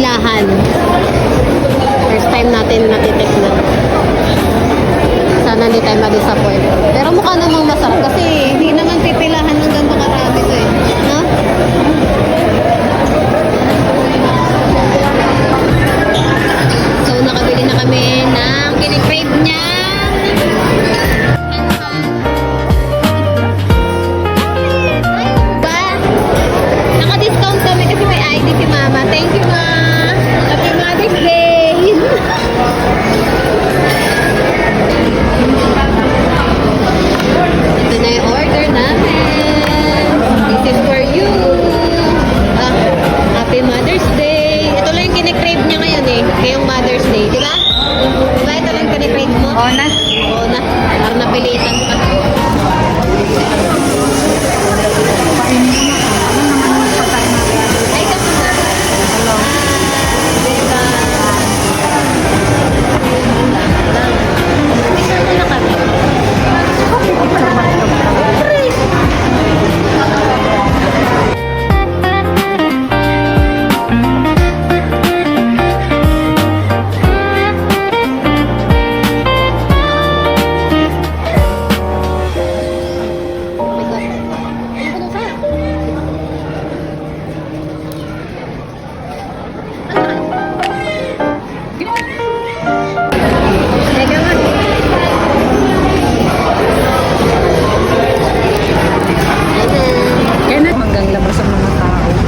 pipilahan. First time natin natitikman. Sana hindi tayo ma-disappoint. Pero mukha namang masarap kasi hindi naman pipilahan ng ganito karami to eh. No? So, nakabili na kami ng kinikrave niya. Ba? Naka-discount kami kasi may ID si Mama. Thank you, Ma. Happy Mother's Day. Ito na yung order namin. This is for you. Happy Mother's Day. Ito lang yung kinikrave niya ngayon eh. Ngayong Mother's Day. Di ba? Di ba ito lang yung kinikrave mo? Oo na. Oo na. Parang napilitan ka. Ay, kasi na. Picture mo na kami.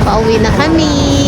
Pauwi na kami.